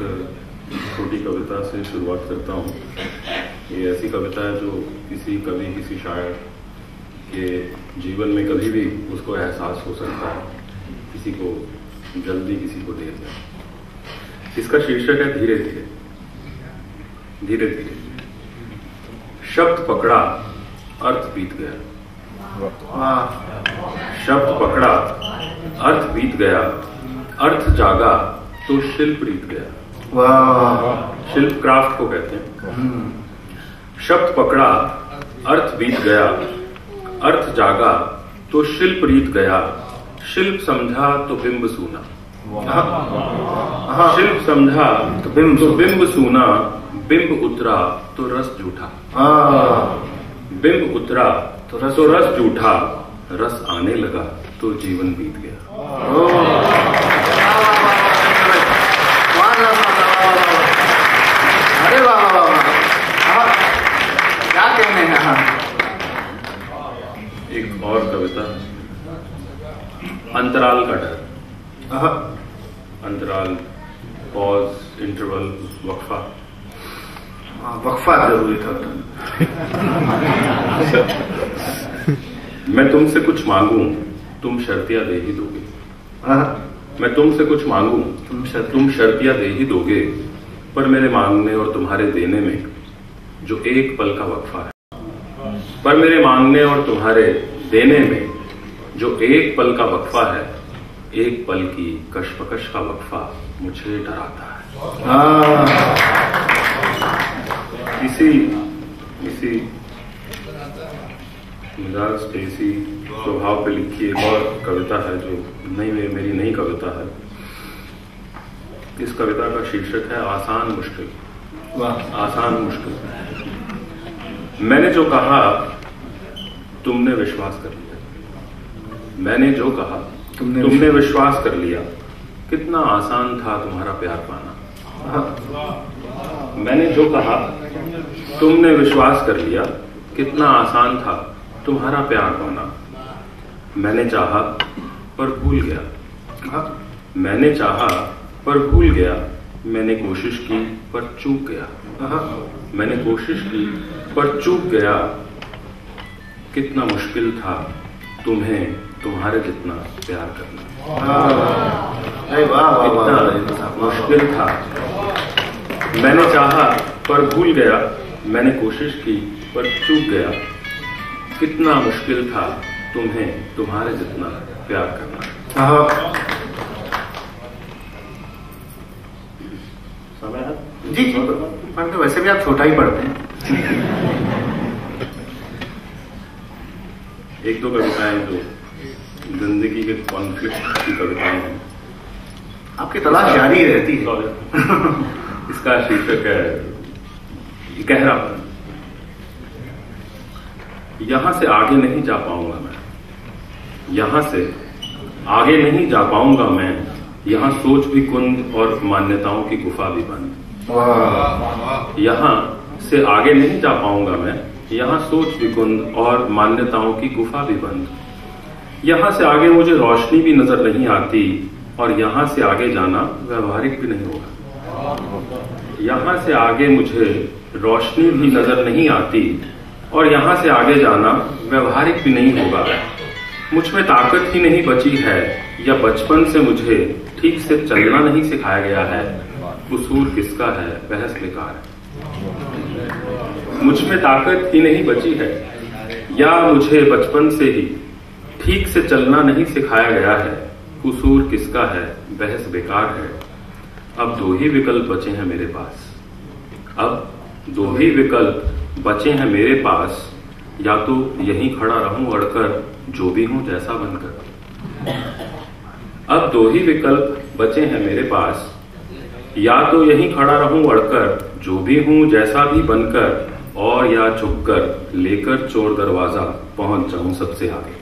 छोटी कविता से शुरुआत करता हूँ। ये ऐसी कविता है जो किसी कवि, किसी शायर के जीवन में कभी भी उसको एहसास हो सकता है, किसी को जल्दी, किसी को देर में। इसका शीर्षक है धीरे धीरे। धीरे धीरे शब्द पकड़ा, अर्थ बीत गया। शब्द पकड़ा, अर्थ बीत गया, अर्थ जागा तो शिल्प रीत गया। वाह, शिल्प क्राफ्ट को कहते हैं। शब्द पकड़ा, अर्थ बीत गया, अर्थ जागा तो शिल्प रीत गया। शिल्प समझा तो बिंब सूना। शिल्प समझा तो बिंब सूना। बिंब उतरा तो रस जूठा। बिंब उतरा तो रस जूठा। रस आने लगा तो जीवन बीत गया। अरे वाह वाह वाह, क्या कहने हैं। एक और कविता, अंतराल का डर। अंतराल, पॉज, इंटरवल, वक्फा। वक्फा जरूरी था। मैं तुमसे कुछ मांगूं, तुम शर्तियां दे ही दोगे। मैं तुमसे कुछ मांगूं, तुम शर्तियां दे ही दोगे। पर मेरे मांगने और तुम्हारे देने में जो एक पल का वक्फा है, पर मेरे मांगने और तुम्हारे देने में जो एक पल का वक्फा है, एक पल की कशमकश का वक्फा मुझे डराता है। इसी मिजाज पे, इसी स्वभाव पे लिखी एक और कविता है जो मेरी नई कविता है। इस कविता का शीर्षक है आसान मुश्किल। वाह, आसान मुश्किल। मैंने जो कहा तुमने विश्वास कर लिया। मैंने जो कहा तुमने विश्वास कर लिया। कितना आसान था तुम्हारा प्यार पाना। मैंने जो कहा तुमने विश्वास कर लिया। कितना आसान था तुम्हारा प्यार पाना। मैंने चाहा पर भूल गया। मैंने चाहा पर भूल गया। मैंने कोशिश की पर चूक गया। मैंने कोशिश की पर चूक गया। कितना मुश्किल था तुम्हें तुम्हारे जितना प्यार करना। कितना मुश्किल था। मैंने चाहा पर भूल गया। मैंने कोशिश की पर चूक गया। कितना मुश्किल था तुम्हें तुम्हारे जितना प्यार करना। समय है जी, पढ़ते वैसे भी आप छोटा ही पढ़ते हैं। एक दो कविताएं जो जिंदगी के कॉन्फ्लिक्ट की कविताएं हैं। आपकी तलाश जारी रहती है। इसका शीर्षक है गहरापन। यहां से आगे नहीं जा पाऊंगा मैं। यहां से आगे नहीं जा पाऊंगा मैं। यहां सोच भी कुंद और मान्यताओं की गुफा भी बंद। यहां से आगे नहीं जा पाऊंगा मैं। यहां सोच भी कुंद और मान्यताओं की गुफा भी बंद। यहां से आगे मुझे रोशनी भी नजर नहीं आती और यहां से आगे जाना व्यवहारिक भी नहीं होगा। यहां से आगे मुझे रोशनी भी नजर नहीं आती और यहां से आगे जाना व्यवहारिक भी नहीं होगा। मुझ में ताकत ही नहीं बची है या बचपन से मुझे ठीक से चलना नहीं सिखाया गया है। कसूर किसका है, बहस बेकार है। मुझ में ताकत ही नहीं बची है या मुझे बचपन से ही ठीक से चलना नहीं सिखाया गया है। कसूर किसका है, बहस बेकार है। अब दो ही विकल्प बचे हैं मेरे पास। अब दो ही विकल्प बचे हैं मेरे पास। या तो यहीं खड़ा रहूं अड़कर, जो भी हूं जैसा बनकर। अब दो ही विकल्प बचे हैं मेरे पास। या तो यहीं खड़ा रहूं अड़कर, जो भी हूं जैसा भी बनकर, और या झुककर लेकर चोर दरवाजा पहुंच जाऊं सबसे आगे।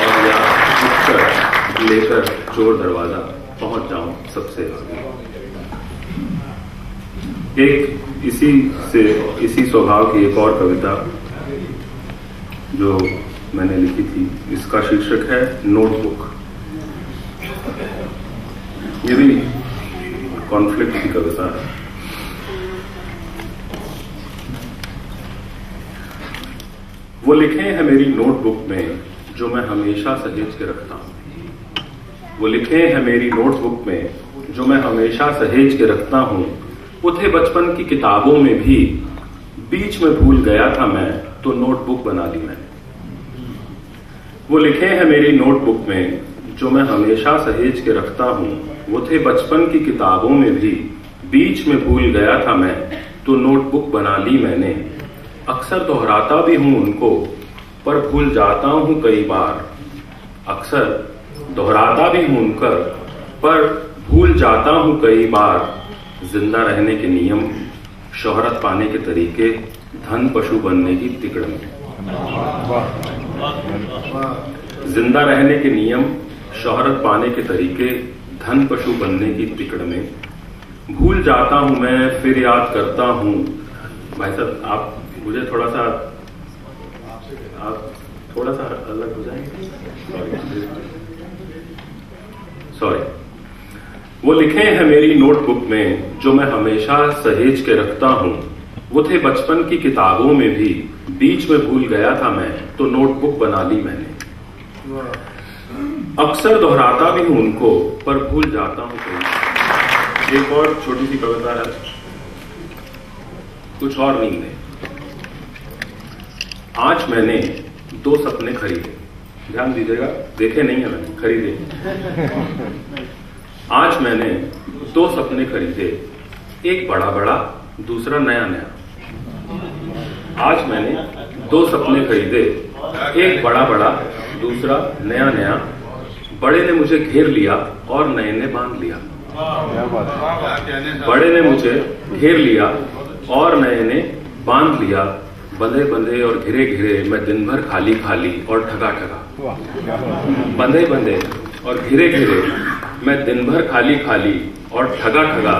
और या झुककर लेकर चोर दरवाजा पहुंच जाऊं सबसे आगे। एक इसी स्वभाव की एक और कविता जो मैंने लिखी थी, इसका शीर्षक है नोटबुक। ये भी कॉन्फ्लिक्ट की कविता है। वो लिखे हैं मेरी नोटबुक में जो मैं हमेशा सहेज के रखता हूं। वो लिखे हैं मेरी नोटबुक में जो मैं हमेशा सहेज के रखता हूं। वो थे बचपन की किताबों में भी, बीच में भूल गया था मैं तो नोटबुक बना ली मैंने। वो लिखे हैं मेरी नोटबुक में जो मैं हमेशा सहेज के रखता हूं। वो थे बचपन की किताबों में भी, बीच में भूल गया था मैं तो नोटबुक बना ली मैंने। अक्सर दोहराता भी हूं उनको पर भूल जाता हूं कई बार। अक्सर दोहराता भी हूं उनकर पर भूल जाता हूं कई बार। जिंदा रहने के नियम, शोहरत पाने के तरीके, धन पशु बनने की तिकड़ में। जिंदा रहने के नियम, शोहरत पाने के तरीके, धन पशु बनने की तिकड़ में। भूल जाता हूं मैं फिर याद करता हूं। भाई साहब आप मुझे थोड़ा सा अलग हो जाएंगे, सॉरी। वो लिखे हैं मेरी नोटबुक में जो मैं हमेशा सहेज के रखता हूं। वो थे बचपन की किताबों में भी, बीच में भूल गया था मैं तो नोटबुक बना ली मैंने। अक्सर दोहराता भी हूं उनको पर भूल जाता हूं कहीं। एक और छोटी सी कविता है, कुछ और नींद है। आज मैंने 2 सपने खरीदे, ध्यान दीजिएगा, देखे नहीं है मैंने, खरीदे। आज मैंने 2 सपने खरीदे, एक बड़ा बड़ा दूसरा नया नया। आज मैंने 2 सपने खरीदे, एक बड़ा बड़ा दूसरा नया नया। बड़े ने मुझे घेर लिया और नए ने बांध लिया। बड़े ने मुझे घेर लिया और नए ने बांध लिया। बंधे बंधे और घिरे घिरे मैं दिन भर खाली खाली और ठगा ठगा। बंधे बंधे और घिरे घिरे मैं दिन भर खाली खाली और ठगा ठगा।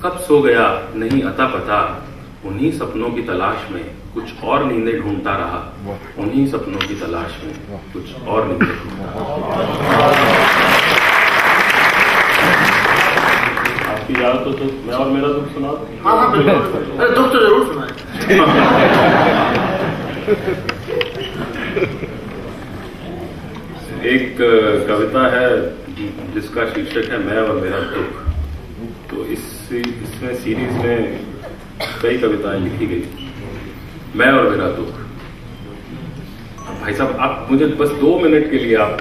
कब सो गया नहीं अता पता, उन्हीं सपनों की तलाश में कुछ और नींदें ढूंढता रहा। उन्हीं सपनों की तलाश में कुछ और नींदें ढूंढता रहा। आपकी याद तो मैं और मेरा दुख सुना। हाँ बिल्कुल, दुख तो जरूर सुना। एक कविता है जिसका शीर्षक है मैं और मेरा दुख। तो इसमें सीरीज में कई कविताएं लिखी गई। मैं और मेरा दुख। भाई साहब आप मुझे बस 2 मिनट के लिए आप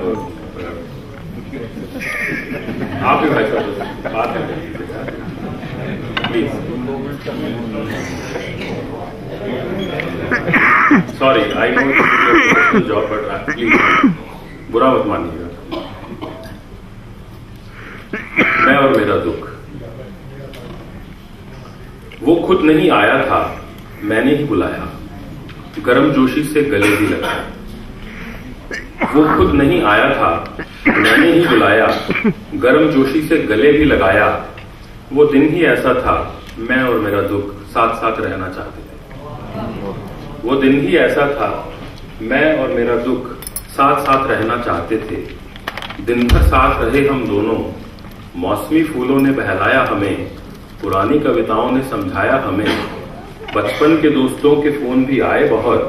ही भाई साहब बात करें please. Sorry I know job but please बुरा मत मानिएगा। मैं और मेरा दुख। वो खुद नहीं आया था, मैंने ही बुलाया, गर्मजोशी से गले भी लगाया। वो खुद नहीं आया था, मैंने ही बुलाया, गर्मजोशी से गले भी लगाया। वो दिन ही ऐसा था, मैं और मेरा दुख साथ साथ रहना चाहते थे। वो दिन ही ऐसा था, मैं और मेरा दुख साथ साथ रहना चाहते थे। दिन भर साथ रहे हम दोनों, मौसमी फूलों ने बहलाया हमें, पुरानी कविताओं ने समझाया हमें। बचपन के दोस्तों के फोन भी आए बहुत,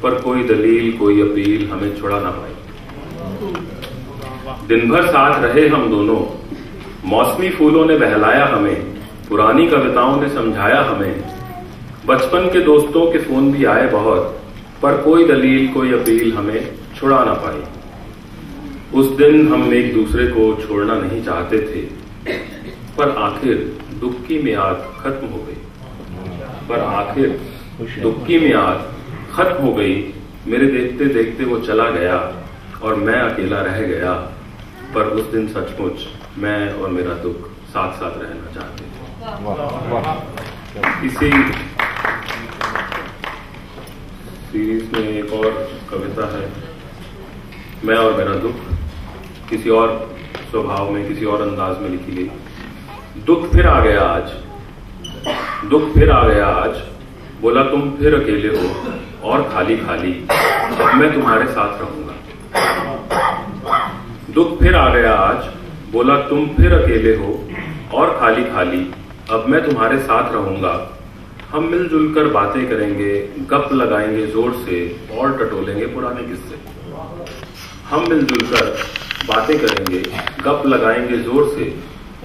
पर कोई दलील कोई अपील हमें छुड़ा ना पाई। दिन भर साथ रहे हम दोनों, मौसमी फूलों ने बहलाया हमें, पुरानी कविताओं ने समझाया हमें। बचपन के दोस्तों के फोन भी आए बहुत, पर कोई दलील कोई अपील हमें छुड़ा ना पाई। उस दिन हम एक दूसरे को छोड़ना नहीं चाहते थे, पर आखिर दुख की मियाद खत्म हो गई। पर आखिर दुख की मियाद खत्म हो गई। मेरे देखते देखते वो चला गया और मैं अकेला रह गया। पर उस दिन सचमुच मैं और मेरा दुख साथ साथ रहना चाहते थे। इसी सीरीज में एक और कविता है, मैं और मेरा दुख, किसी और स्वभाव में किसी और अंदाज में लिखी गई। दुख फिर आ गया आज, दुख फिर आ गया आज, बोला तुम फिर अकेले हो और खाली खाली, अब मैं तुम्हारे साथ रहूंगा। दुख फिर आ गया आज, बोला तुम फिर अकेले हो और खाली खाली, अब मैं तुम्हारे साथ रहूंगा। हम मिलजुल कर बातें करेंगे, गप लगाएंगे जोर से और टटोलेंगे पुराने किस्से। हम मिलजुल कर बातें करेंगे, गप लगाएंगे जोर से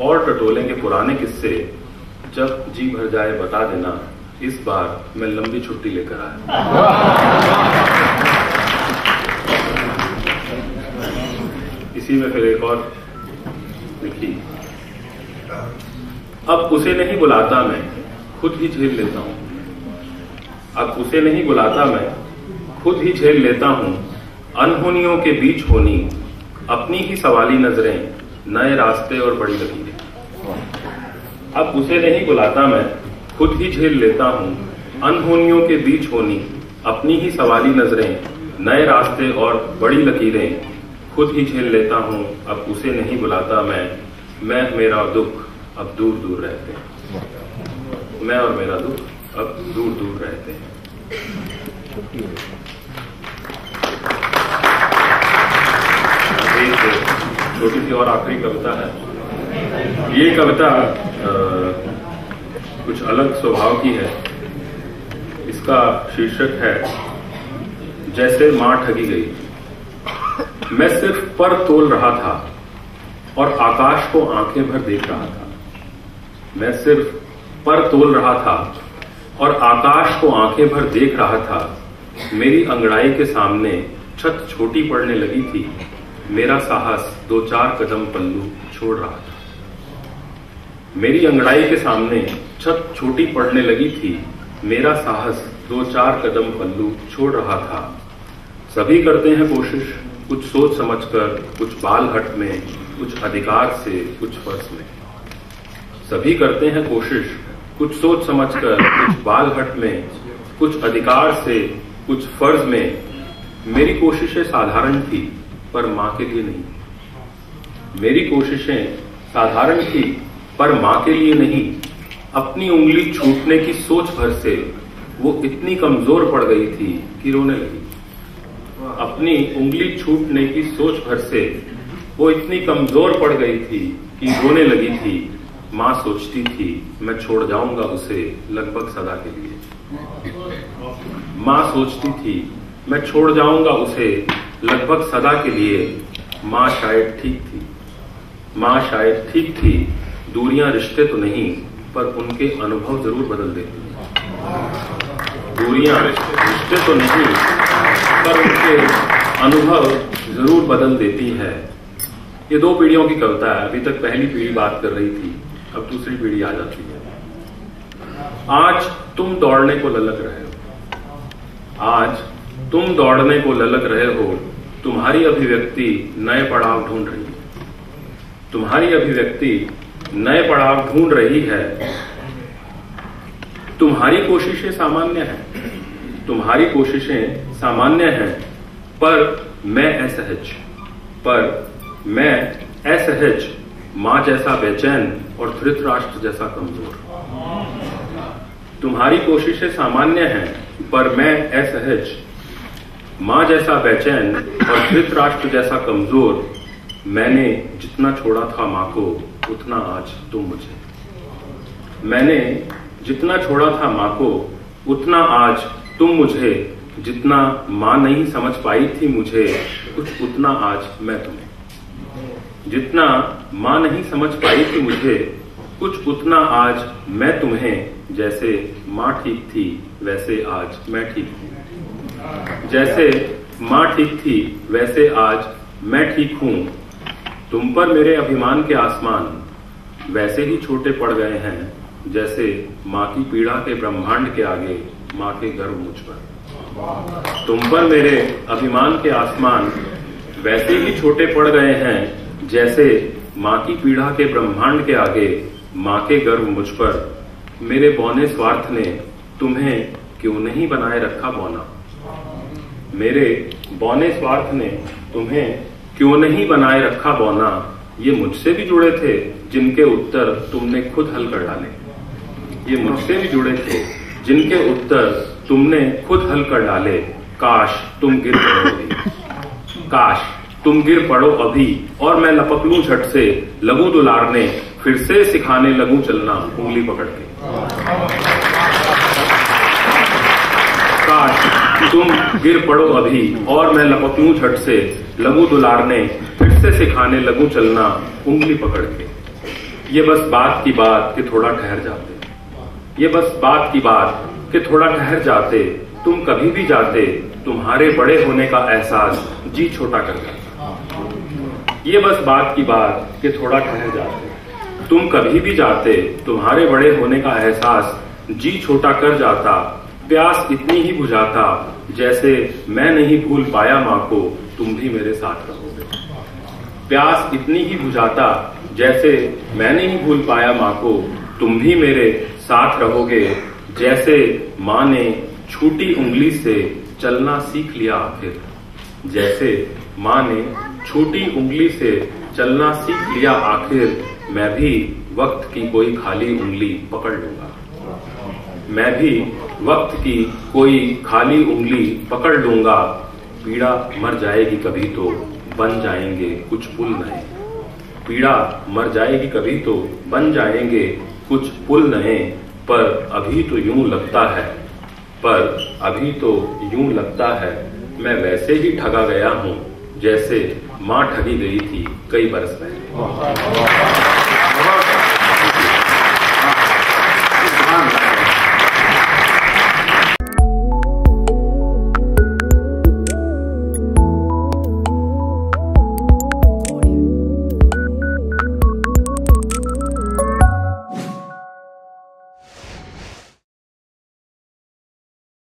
और टटोलेंगे पुराने किस्से। जब जी भर जाए बता देना, इस बार मैं लंबी छुट्टी लेकर आया। इसी में फिर एक और लिखी, अब उसे नहीं बुलाता मैं, खुद ही झेल लेता हूं। अब उसे नहीं बुलाता मैं, खुद ही झेल लेता हूं। अनहोनियों के बीच होनी, अपनी ही सवाली नजरें, नए रास्ते और बड़ी लकीरें। अब उसे नहीं बुलाता मैं, खुद ही झेल लेता हूं। अनहोनियों के बीच होनी, अपनी ही सवाली नजरें, नए रास्ते और बड़ी लकीरें, खुद ही झेल लेता हूं। अब उसे नहीं बुलाता मैं मेरा दुख अब दूर दूर रहते हैं। मैं और मेरा दुख अब दूर दूर रहते हैं। एक छोटी सी और आखिरी कविता है। ये कविता कुछ अलग स्वभाव की है। इसका शीर्षक है जैसे मां ठगी गई। मैं सिर्फ पर तोल रहा था और आकाश को आंखें भर देख रहा था। मैं सिर्फ पर तोल रहा था और आकाश को आंखें भर देख रहा था। मेरी अंगड़ाई के सामने छत छोटी पड़ने लगी थी। मेरा साहस 2-4 कदम पल्लू छोड़ रहा था। मेरी अंगड़ाई के सामने छत छोटी पड़ने लगी थी। मेरा साहस 2-4 कदम पल्लू छोड़ रहा था। सभी करते हैं कोशिश, कुछ सोच समझकर, कुछ बाल हट में, कुछ अधिकार से, कुछ फर्ज में। सभी करते हैं कोशिश, कुछ सोच समझकर, कुछ बाल हट में, कुछ अधिकार से, कुछ फर्ज में। मेरी कोशिशें साधारण थी पर मां के लिए नहीं। मेरी कोशिशें साधारण थी पर मां के लिए नहीं। अपनी उंगली छूटने की सोच भर से वो इतनी कमजोर पड़ गई थी कि रोने लगी। अपनी उंगली छूटने की सोच भर से वो इतनी कमजोर पड़ गई थी कि रोने लगी थी। मां सोचती थी मैं छोड़ जाऊंगा उसे लगभग सदा के लिए। मां सोचती थी मैं छोड़ जाऊंगा उसे लगभग सदा के लिए। मां शायद ठीक थी, मां शायद ठीक थी। दूरियां रिश्ते तो नहीं पर उनके अनुभव जरूर बदल देती हैं। दूरियां रिश्ते तो नहीं पर उनके अनुभव जरूर बदल देती है। ये 2 पीढ़ियों की कविता है। अभी तक पहली पीढ़ी बात कर रही थी, अब दूसरी पीढ़ी आ जाती है। आज तुम दौड़ने को ललक रहे हो। आज तुम दौड़ने को ललक रहे हो। तुम्हारी अभिव्यक्ति नए पड़ाव ढूंढ रही है। तुम्हारी अभिव्यक्ति नए पड़ाव ढूंढ रही है। तुम्हारी कोशिशें सामान्य हैं। तुम्हारी कोशिशें सामान्य हैं पर मैं असहज, मां जैसा बेचैन और धृतराष्ट्र जैसा कमजोर। तुम्हारी कोशिशें सामान्य हैं पर मैं असहज, मां जैसा बेचैन और धृतराष्ट्र जैसा कमजोर। मैंने जितना छोड़ा था मां को उतना आज तुम मुझे। मैंने जितना छोड़ा था मां को उतना आज तुम मुझे। जितना मां नहीं समझ पाई थी मुझे कुछ उतना आज मैं तुम्हें। जितना मां नहीं समझ पाई थी मुझे कुछ उतना आज मैं तुम्हें। जैसे मां ठीक थी वैसे आज मैं ठीक हूं। जैसे मां ठीक थी वैसे आज मैं ठीक हूं। तुम पर मेरे अभिमान के आसमान वैसे ही छोटे पड़ गए हैं जैसे मां की पीड़ा के ब्रह्मांड के आगे मां के गर्व मुझ पर। तुम पर मेरे अभिमान के आसमान वैसे ही छोटे पड़ गए हैं जैसे मां की पीड़ा के ब्रह्मांड के आगे मां के गर्व मुझ पर। मेरे बौने स्वार्थ ने तुम्हें क्यों नहीं बनाए रखा बौना। मेरे बौने स्वार्थ ने तुम्हें क्यों नहीं बनाए रखा बौना। ये मुझसे भी जुड़े थे जिनके उत्तर तुमने खुद हल कर डाले। ये मुझसे भी जुड़े थे जिनके उत्तर तुमने खुद हल कर डाले। काश तुम गिर गए होते, काश तुम गिर पड़ो अभी और मैं लपक लूं झट से, लगूं दुलारने फिर से सिखाने लगूं चलना उंगली पकड़ के। काश तुम गिर पड़ो अभी और मैं लपक लूं झट से, लगूं दुलारने फिर से सिखाने लगूं चलना उंगली पकड़ के। ये बस बात की बात कि थोड़ा ठहर जाते, ये बस बात की बात कि थोड़ा ठहर जाते, तुम कभी भी जाते तुम्हारे बड़े होने का एहसास जी छोटा कर जाता। ये बस बात की बात कि थोड़ा ठहर जाते, तुम कभी भी जाते तुम्हारे बड़े होने का एहसास जी छोटा कर जाता। प्यास इतनी ही बुझाता जैसे मैं नहीं भूल पाया माँ को, तुम भी मेरे साथ रहोगे। प्यास इतनी ही बुझाता जैसे मैं नहीं भूल पाया माँ को, तुम भी मेरे साथ रहोगे। जैसे माँ ने छूटी उंगली से चलना सीख लिया आखिर, जैसे माँ ने छूटी उंगली से चलना सीख लिया आखिर, मैं भी वक्त की कोई खाली उंगली पकड़ लूंगा। मैं भी वक्त की कोई खाली उंगली पकड़ लूंगा। पीड़ा मर जाएगी कभी तो बन जाएंगे कुछ पुल नए, पीड़ा मर जाएगी कभी तो बन जाएंगे कुछ पुल नए। पर अभी तो यूं लगता है, पर अभी तो यूं लगता है, मैं वैसे ही ठगा गया हूं जैसे माँ ठगी गई थी कई बरस पहले।